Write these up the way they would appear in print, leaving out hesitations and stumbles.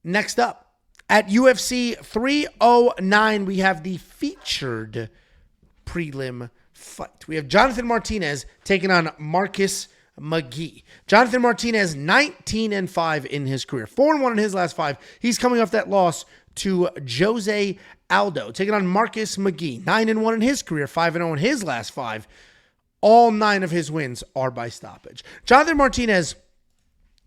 Next up, at UFC 309, we have the featured prelim fight. We have Jonathan Martinez taking on Marcus McGhee. Jonathan Martinez, 19-5 in his career. 4-1 in his last 5. He's coming off that loss to Jose Aldo, taking on Marcus McGhee. 9-1 in his career, 5-0 in his last 5. All 9 of his wins are by stoppage. Jonathan Martinez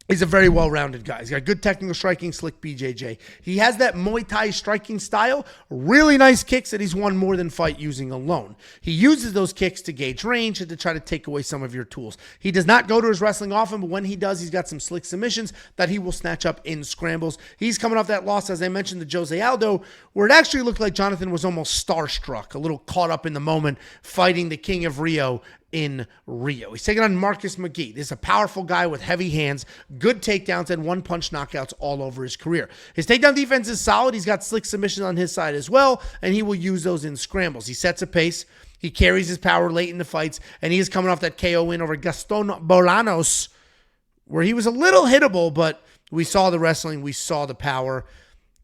is a very well-rounded guy. He's got good technical striking, slick BJJ. He has that Muay Thai striking style, really nice kicks that he's won more than fight using alone. He uses those kicks to gauge range and to try to take away some of your tools. He does not go to his wrestling often, but when he does, he's got some slick submissions that he will snatch up in scrambles. He's coming off that loss, as I mentioned, to Jose Aldo, where it actually looked like Jonathan was almost starstruck, a little caught up in the moment, fighting the King of Rio in Rio. He's taking on Marcus McGhee. This is a powerful guy with heavy hands, good takedowns, and one-punch knockouts all over his career. His takedown defense is solid. He's got slick submissions on his side as well, and he will use those in scrambles. He sets a pace. He carries his power late in the fights, and he is coming off that KO win over Gaston Bolanos, where he was a little hittable, but we saw the wrestling. We saw the power.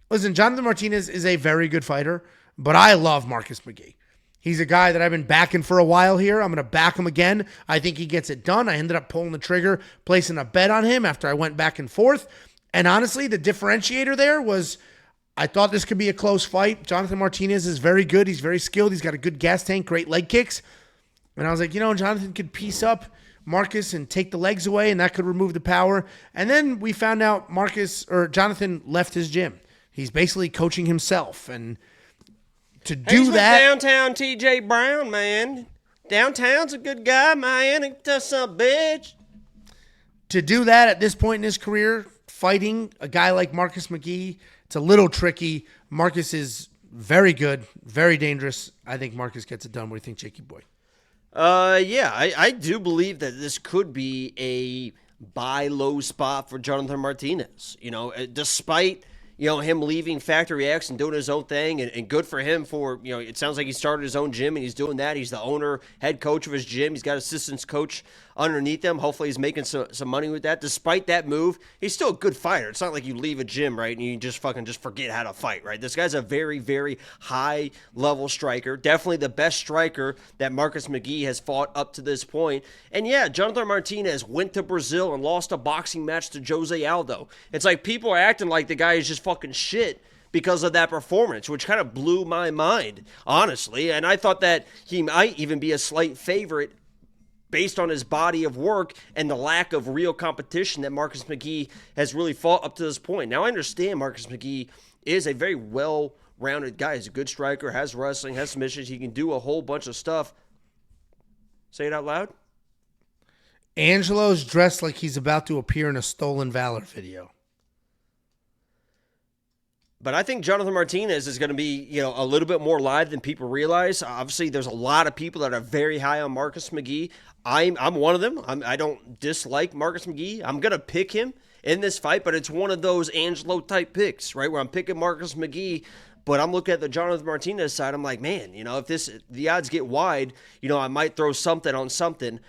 Listen, Jonathan Martinez is a very good fighter, but I love Marcus McGhee. He's a guy that I've been backing for a while here. I'm going to back him again. I think he gets it done. I ended up pulling the trigger, placing a bet on him after I went back and forth. And honestly, the differentiator there was I thought this could be a close fight. Jonathan Martinez is very good. He's very skilled. He's got a good gas tank, great leg kicks. And I was like, Jonathan could piece up Marcus and take the legs away, and that could remove the power. And then we found out Jonathan left his gym. He's basically coaching himself. And to do He's that, downtown TJ Brown, man. Downtown's a good guy, man. He does some bitch. To do that at this point in his career, fighting a guy like Marcus McGhee, it's a little tricky. Marcus is very good, very dangerous. I think Marcus gets it done. What do you think, Jakey boy? Yeah, I do believe that this could be a buy low spot for Jonathan Martinez. Despite him leaving Factory X and doing his own thing, and good for him for, it sounds like he started his own gym and he's doing that. He's the owner, head coach of his gym. He's got assistants coach underneath him. Hopefully he's making some money with that. Despite that move, he's still a good fighter. It's not like you leave a gym, right, and you just forget how to fight, right? This guy's a very, very high level striker. Definitely the best striker that Marcus McGhee has fought up to this point. And yeah, Jonathan Martinez went to Brazil and lost a boxing match to Jose Aldo. It's like people are acting like the guy is just fucking shit because of that performance, which kind of blew my mind, honestly. And I thought that he might even be a slight favorite based on his body of work and the lack of real competition that Marcus McGhee has really fought up to this point. Now, I understand Marcus McGhee is a very well-rounded guy. He's a good striker, has wrestling, has submissions. He can do a whole bunch of stuff. Say it out loud. Angelo's dressed like he's about to appear in a Stolen Valor video. But I think Jonathan Martinez is going to be, a little bit more live than people realize. Obviously, there's a lot of people that are very high on Marcus McGhee. I'm one of them. I don't dislike Marcus McGhee. I'm going to pick him in this fight, but it's one of those Angelo-type picks, right, where I'm picking Marcus McGhee, but I'm looking at the Jonathan Martinez side. I'm like, man, if the odds get wide, I might throw something on something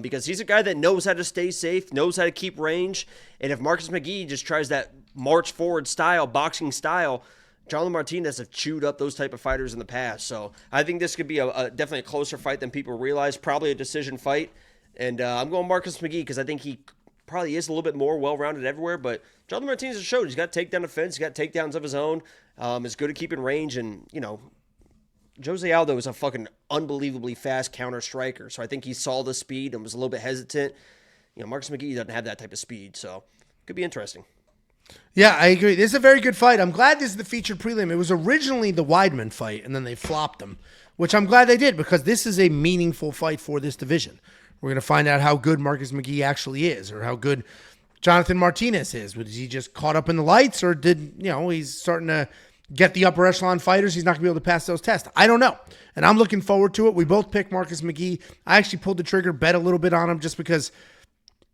because he's a guy that knows how to stay safe, knows how to keep range, and if Marcus McGhee just tries that march forward style, boxing style, Jonathan Martinez have chewed up those type of fighters in the past. So I think this could be definitely a closer fight than people realize, probably a decision fight. And I'm going Marcus McGhee because I think he probably is a little bit more well-rounded everywhere. But Jonathan Martinez has showed he's got takedown defense, he's got takedowns of his own, is good at keeping range. And, Jose Aldo is a fucking unbelievably fast counter striker. So I think he saw the speed and was a little bit hesitant. Marcus McGhee doesn't have that type of speed. So it could be interesting. Yeah, I agree. This is a very good fight. I'm glad this is the featured prelim. It was originally the Weidman fight, and then they flopped him, which I'm glad they did because this is a meaningful fight for this division. We're going to find out how good Marcus McGhee actually is or how good Jonathan Martinez is. Was he just caught up in the lights or he's starting to get the upper echelon fighters? He's not going to be able to pass those tests. I don't know. And I'm looking forward to it. We both picked Marcus McGhee. I actually pulled the trigger, bet a little bit on him just because,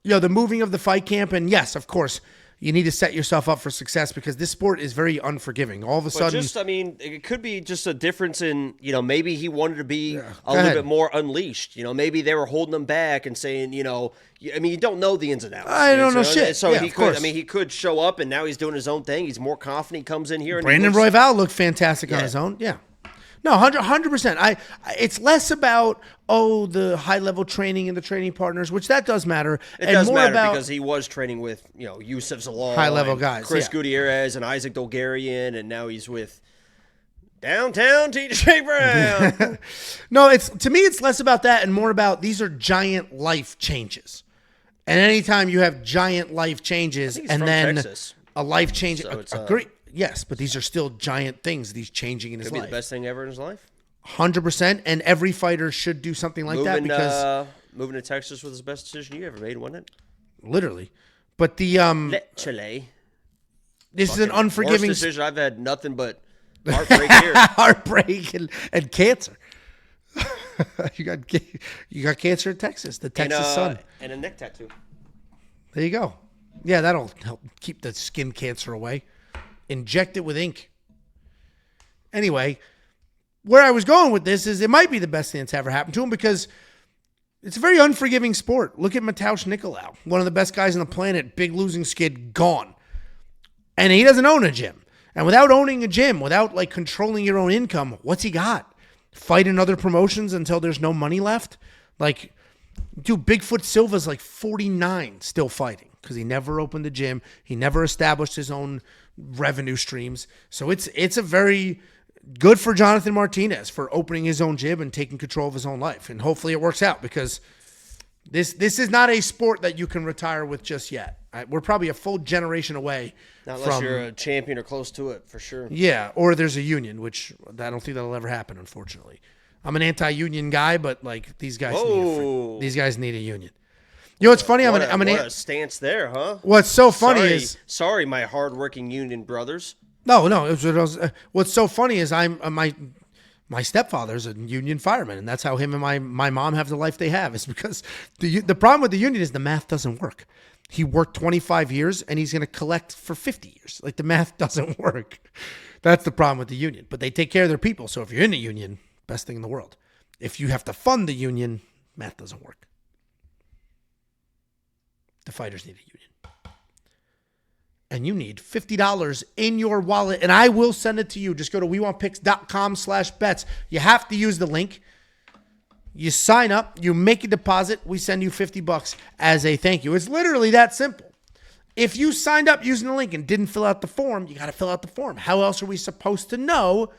the moving of the fight camp. And yes, of course, you need to set yourself up for success because this sport is very unforgiving. All of a sudden, it could be just a difference in, maybe he wanted to be a little bit more unleashed. Maybe they were holding him back and saying, you don't know the ins and outs. I don't know shit. So yeah, he of could, course. he could show up and now he's doing his own thing. He's more confident. He comes in here. And Brandon Royval looked fantastic on his own. Yeah. No, 100%. It's less about the high level training and the training partners, which that does matter. It does matter because he was training with Yusuf Zalal, high level guys, Chris Gutierrez, and Isaac Dolgarian, and now he's with downtown TJ Brown. No, to me it's less about that and more about these are giant life changes. And anytime you have giant life changes and then Texas. A life change, So it's, agree. Yes, but these are still giant things, these changing in his Could be life. the best thing ever in his life. 100%, and every fighter should do something like that because moving to Texas was the best decision you ever made, wasn't it? literally. But the Chile. this is an unforgiving Worst decision. I've had nothing but heartbreak here. heartbreak and cancer. you got cancer in Texas, the Texas sun. And a neck tattoo. There you go. Yeah, that'll help keep the skin cancer away. Inject it with ink. Anyway, where I was going with this is it might be the best thing that's ever happened to him because it's a very unforgiving sport. Look at Mateusz Nicolau, one of the best guys on the planet, big losing skid, gone. And he doesn't own a gym. And without owning a gym, without like controlling your own income, what's he got? Fight in other promotions until there's no money left? Like, dude, Bigfoot Silva's like 49 still fighting because he never opened a gym. He never established his own revenue streams. So it's a very good for Jonathan Martinez for opening his own gym and taking control of his own life. And hopefully it works out because this is not a sport that you can retire with just yet. We're probably a full generation away. Not unless you're a champion or close to it, for sure. Yeah, or there's a union, which I don't think that'll ever happen, unfortunately. I'm an anti-union guy, but like these guys need a union. You know what's funny? What a stance there, huh? What's so funny sorry, my hardworking union brothers. No. What's so funny is my stepfather's a union fireman, and that's how him and my mom have the life they have. Is because the problem with the union is the math doesn't work. He worked 25 years, and he's going to collect for 50 years. Like, the math doesn't work. That's the problem with the union. But they take care of their people. So if you're in the union, best thing in the world. If you have to fund the union, math doesn't work. The fighters need a union. And you need $50 in your wallet, and I will send it to you. Just go to WeWantPicks.com/bets. You have to use the link. You sign up, you make a deposit, we send you $50 as a thank you. It's literally that simple. If you signed up using the link and didn't fill out the form, you got to fill out the form. How else are we supposed to know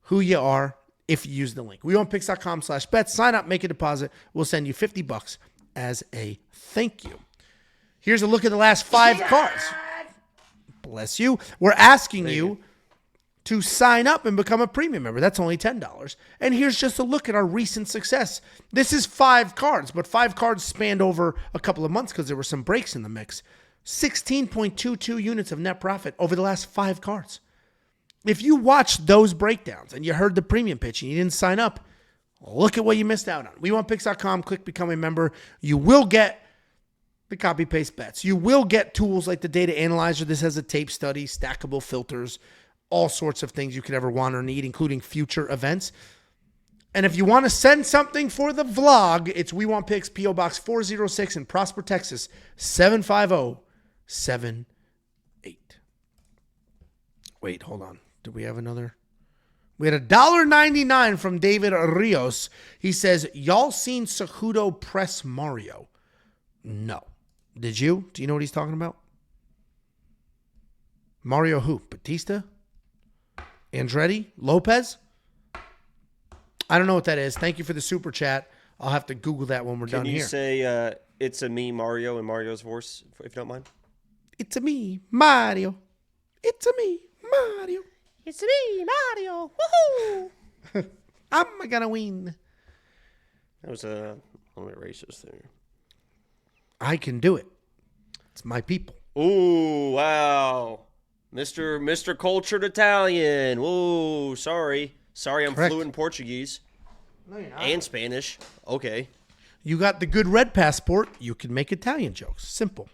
who you are if you use the link? WeWantPicks.com/bets. Sign up, make a deposit. We'll send you $50 as a thank you. Here's a look at the last 5 cards. Bless you. We're asking you to sign up and become a premium member. That's only $10. And here's just a look at our recent success. This is 5 cards, but 5 cards spanned over a couple of months because there were some breaks in the mix. 16.22 units of net profit over the last 5 cards. If you watched those breakdowns and you heard the premium pitch and you didn't sign up, look at what you missed out on. WeWantPicks.com, click become a member. You will get the copy-paste bets. You will get tools like the data analyzer. This has a tape study, stackable filters, all sorts of things you could ever want or need, including future events. And if you want to send something for the vlog, it's We Want Picks, P.O. Box 406 in Prosper, Texas, 75078. Wait, hold on. Did we have another? We had $1.99 from David Rios. He says, y'all seen Cejudo press Mario? No. Did you? Do you know what he's talking about? Mario who? Batista? Andretti? Lopez? I don't know what that is. Thank you for the super chat. I'll have to Google that when we're done here. Can you say it's a me, Mario, in Mario's voice, if you don't mind? It's a me, Mario. It's a me, Mario. It's me, Mario. Woohoo! I'm gonna win. That was a little bit racist there. I can do it. It's my people. Ooh, wow. Mr. Cultured Italian. Whoa, sorry. Sorry, I'm Correct. fluent in Portuguese. No, you're not. And Spanish. Okay. You got the good red passport. You can make Italian jokes. Simple.